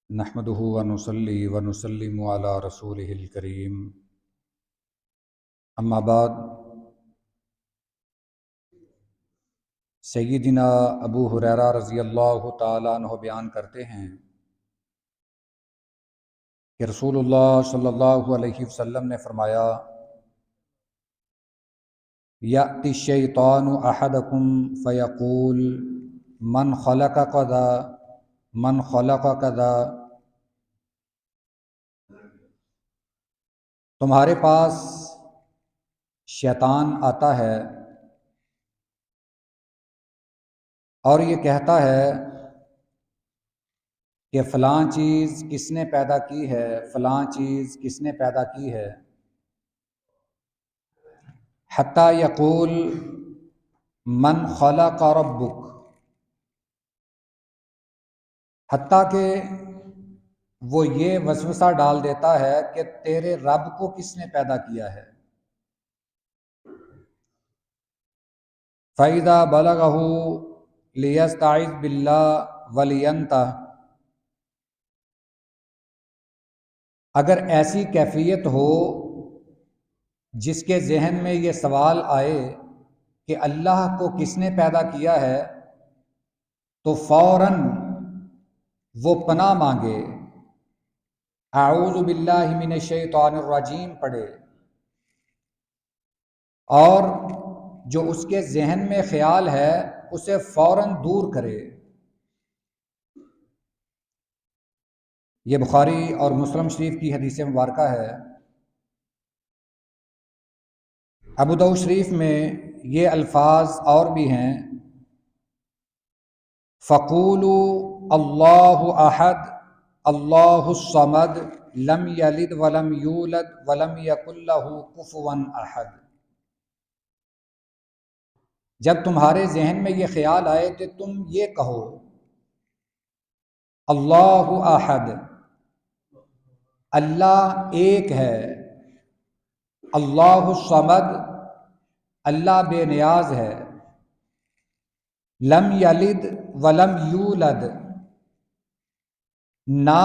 نحمده ونصلي ونسلم على رسوله الكريم اما بعد سیدنا ابو ہریرہ رضی اللہ تعالیٰ عنہ بیان کرتے ہیں کہ رسول اللہ صلی اللہ علیہ وسلم نے فرمایا یأتی الشیطان احدکم فیقول من خلق کذا من خلق کذا، تمہارے پاس شیطان آتا ہے اور یہ کہتا ہے کہ فلاں چیز کس نے پیدا کی ہے، فلاں چیز کس نے پیدا کی ہے، حتیٰ یقول من خلق ربک، حتیٰ کہ وہ یہ وسوسہ ڈال دیتا ہے کہ تیرے رب کو کس نے پیدا کیا ہے۔ فَإِذَا بَلَغَهُ لِيَسْتَعِذْ بِاللَّهِ وَلِيَنْتَهِ، اگر ایسی کیفیت ہو جس کے ذہن میں یہ سوال آئے کہ اللہ کو کس نے پیدا کیا ہے، تو فوراً وہ پناہ مانگے، اعوذ باللہ من الشیطان الرجیم پڑھے، اور جو اس کے ذہن میں خیال ہے اسے فوراً دور کرے۔ یہ بخاری اور مسلم شریف کی حدیث مبارکہ ہے۔ ابو داؤد شریف میں یہ الفاظ اور بھی ہیں، فَقُولُوا اللَّهُ أَحَدٌ اللَّهُ الصَّمَدُ لَمْ يَلِدْ وَلَمْ يُولَدْ وَلَمْ يَكُنْ لَهُ كُفُوًا أَحَدٌ۔ جب تمہارے ذہن میں یہ خیال آئے کہ تم یہ کہو اللہ احد، اللہ ایک ہے، اللہ الصمد، اللہ بے نیاز ہے، لم یلد ولم یولد، نہ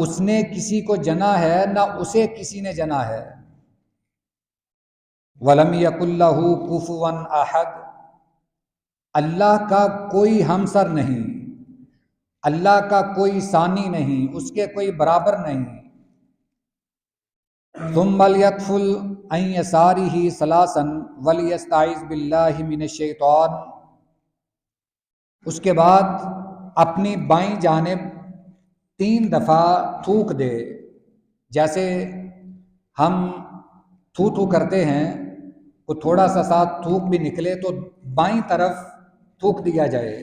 اس نے کسی کو جنا ہے نہ اسے کسی نے جنا ہے، ولم یکن لہ کفوا احد، اللہ کا کوئی ہمسر نہیں، اللہ کا کوئی ثانی نہیں، اس کے کوئی برابر نہیں۔ ثم لیتفل عن یسارہ ثلاثا ولیستعذ باللہ من الشیطان، اس کے بعد اپنی بائیں جانب 3 دفعہ تھوک دے، جیسے ہم تھو کرتے ہیں، کو تھوڑا سا ساتھ تھوک بھی نکلے تو بائیں طرف تھوک دیا جائے،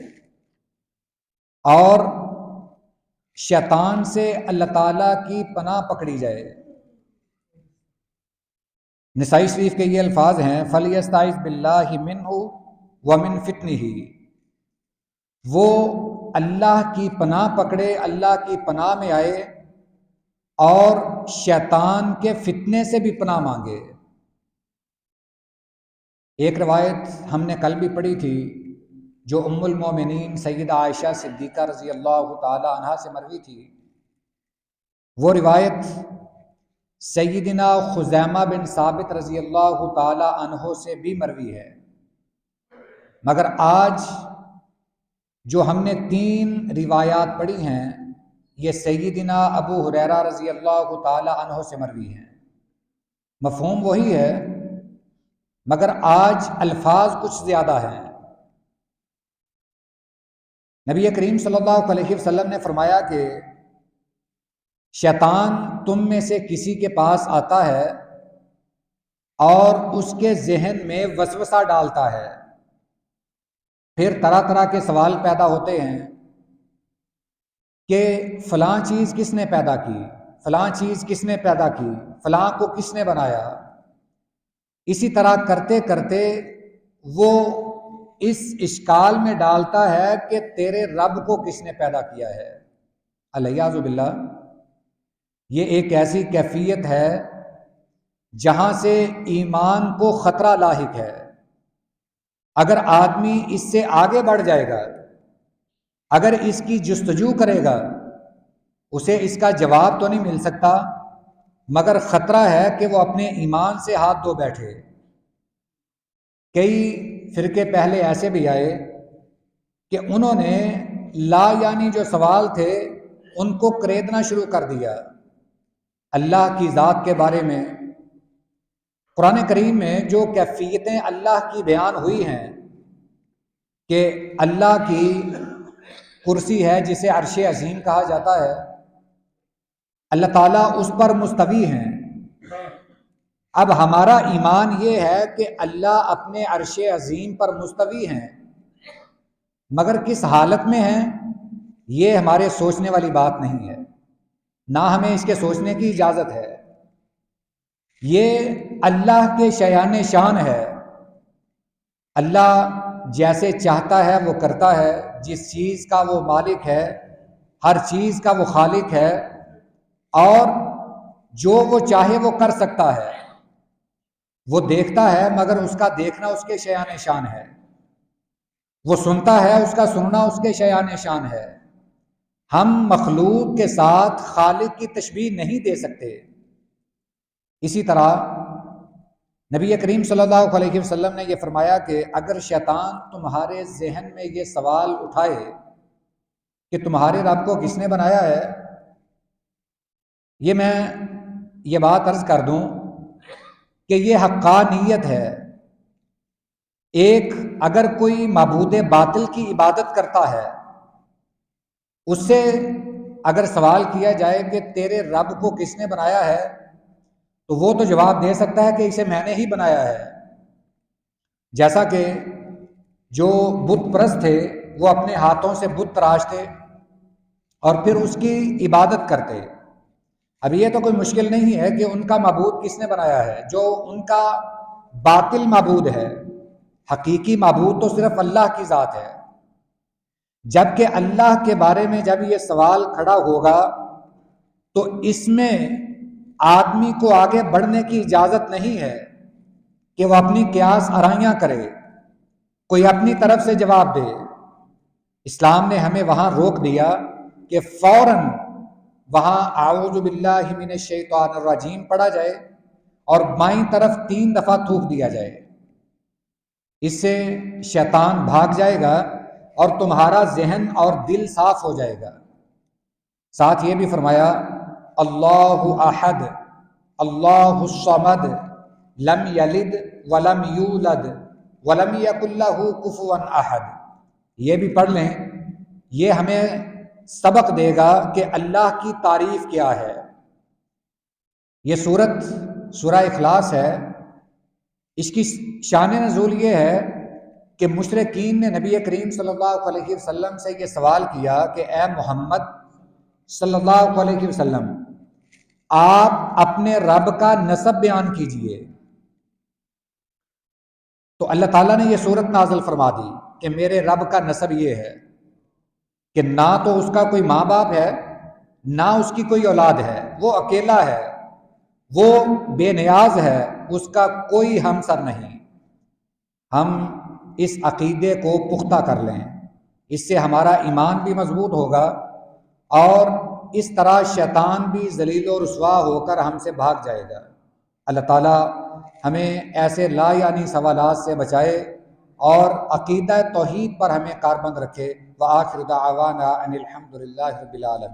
اور شیطان سے اللہ تعالیٰ کی پناہ پکڑی جائے۔ نسائی شریف کے یہ الفاظ ہیں، فَلْيَسْتَعِذْ بِاللَّهِ مِنْهُ وَمِنْ فِتْنِهِ، وہ اللہ کی پناہ پکڑے، اللہ کی پناہ میں آئے اور شیطان کے فتنے سے بھی پناہ مانگے۔ ایک روایت ہم نے کل بھی پڑھی تھی جو ام المومنین سیدہ عائشہ صدیقہ رضی اللہ تعالی عنہا سے مروی تھی، وہ روایت سیدنا خزیمہ بن ثابت رضی اللہ تعالی عنہ سے بھی مروی ہے، مگر آج جو ہم نے 3 روایات پڑھی ہیں یہ سیدنا ابو ہریرہ رضی اللہ تعالی عنہ سے مروی ہیں۔ مفہوم وہی ہے مگر آج الفاظ کچھ زیادہ ہیں۔ نبی کریم صلی اللہ علیہ وسلم نے فرمایا کہ شیطان تم میں سے کسی کے پاس آتا ہے اور اس کے ذہن میں وسوسہ ڈالتا ہے، پھر طرح طرح کے سوال پیدا ہوتے ہیں کہ فلاں چیز کس نے پیدا کی، فلاں چیز کس نے پیدا کی، فلاں کو کس نے بنایا۔ اسی طرح کرتے کرتے وہ اس اشکال میں ڈالتا ہے کہ تیرے رب کو کس نے پیدا کیا ہے۔ الیاذ باللہ، یہ ایک ایسی کیفیت ہے جہاں سے ایمان کو خطرہ لاحق ہے۔ اگر آدمی اس سے آگے بڑھ جائے گا، اگر اس کی جستجو کرے گا اسے اس کا جواب تو نہیں مل سکتا، مگر خطرہ ہے کہ وہ اپنے ایمان سے ہاتھ دھو بیٹھے۔ کئی فرقے پہلے ایسے بھی آئے کہ انہوں نے لا یعنی جو سوال تھے ان کو کریدنا شروع کر دیا۔ اللہ کی ذات کے بارے میں قرآن کریم میں جو کیفیتیں اللہ کی بیان ہوئی ہیں کہ اللہ کی کرسی ہے جسے عرش عظیم کہا جاتا ہے، اللہ تعالیٰ اس پر مستوی ہیں۔ اب ہمارا ایمان یہ ہے کہ اللہ اپنے عرش عظیم پر مستوی ہیں، مگر کس حالت میں ہیں یہ ہمارے سوچنے والی بات نہیں ہے، نہ ہمیں اس کے سوچنے کی اجازت ہے۔ یہ اللہ کے شایان شان ہے۔ اللہ جیسے چاہتا ہے وہ کرتا ہے، جس چیز کا وہ مالک ہے، ہر چیز کا وہ خالق ہے، اور جو وہ چاہے وہ کر سکتا ہے۔ وہ دیکھتا ہے مگر اس کا دیکھنا اس کے شایان شان ہے، وہ سنتا ہے اس کا سننا اس کے شایان شان ہے۔ ہم مخلوق کے ساتھ خالق کی تشبیہ نہیں دے سکتے۔ اسی طرح نبی کریم صلی اللہ علیہ وسلم نے یہ فرمایا کہ اگر شیطان تمہارے ذہن میں یہ سوال اٹھائے کہ تمہارے رب کو کس نے بنایا ہے، میں یہ بات عرض کر دوں کہ یہ حقانیت ہے۔ ایک اگر کوئی معبود باطل کی عبادت کرتا ہے، اس سے اگر سوال کیا جائے کہ تیرے رب کو کس نے بنایا ہے، تو وہ تو جواب دے سکتا ہے کہ اسے میں نے ہی بنایا ہے۔ جیسا کہ جو بت پرست تھے وہ اپنے ہاتھوں سے بت تراشتے اور پھر اس کی عبادت کرتے۔ اب یہ تو کوئی مشکل نہیں ہے کہ ان کا معبود کس نے بنایا ہے، جو ان کا باطل معبود ہے۔ حقیقی معبود تو صرف اللہ کی ذات ہے۔ جبکہ اللہ کے بارے میں جب یہ سوال کھڑا ہوگا تو اس میں آدمی کو آگے بڑھنے کی اجازت نہیں ہے کہ وہ اپنی قیاس آرائیاں کرے، کوئی اپنی طرف سے جواب دے۔ اسلام نے ہمیں وہاں روک دیا کہ فوراً وہاں اعوذ باللہ من الشیطان الرجیم پڑھا جائے اور بائیں طرف 3 دفعہ تھوک دیا جائے۔ اس سے شیطان بھاگ جائے گا اور تمہارا ذہن اور دل صاف ہو جائے گا۔ ساتھ یہ بھی فرمایا اللہ احد اللہ الصمد لم یلد ولم یولد ولم یکن لہ کفوا احد۔ یہ بھی پڑھ لیں، یہ ہمیں سبق دے گا کہ اللہ کی تعریف کیا ہے۔ یہ سورہ اخلاص ہے۔ اس کی شان نزول یہ ہے کہ مشرکین نے نبی کریم صلی اللہ علیہ وسلم سے یہ سوال کیا کہ اے محمد صلی اللہ علیہ وسلم، آپ اپنے رب کا نسب بیان کیجئے۔ تو اللہ تعالیٰ نے یہ سورت نازل فرما دی کہ میرے رب کا نسب یہ ہے کہ نہ تو اس کا کوئی ماں باپ ہے، نہ اس کی کوئی اولاد ہے، وہ اکیلا ہے، وہ بے نیاز ہے، اس کا کوئی ہمسر نہیں۔ ہم اس عقیدے کو پختہ کر لیں، اس سے ہمارا ایمان بھی مضبوط ہوگا اور اس طرح شیطان بھی ذلیل و رسوا ہو کر ہم سے بھاگ جائے گا۔ اللہ تعالیٰ ہمیں ایسے لا یعنی سوالات سے بچائے اور عقیدہ توحید پر ہمیں کاربند رکھے۔ وآخر دعوانا ان الحمد للہ رب العالمین۔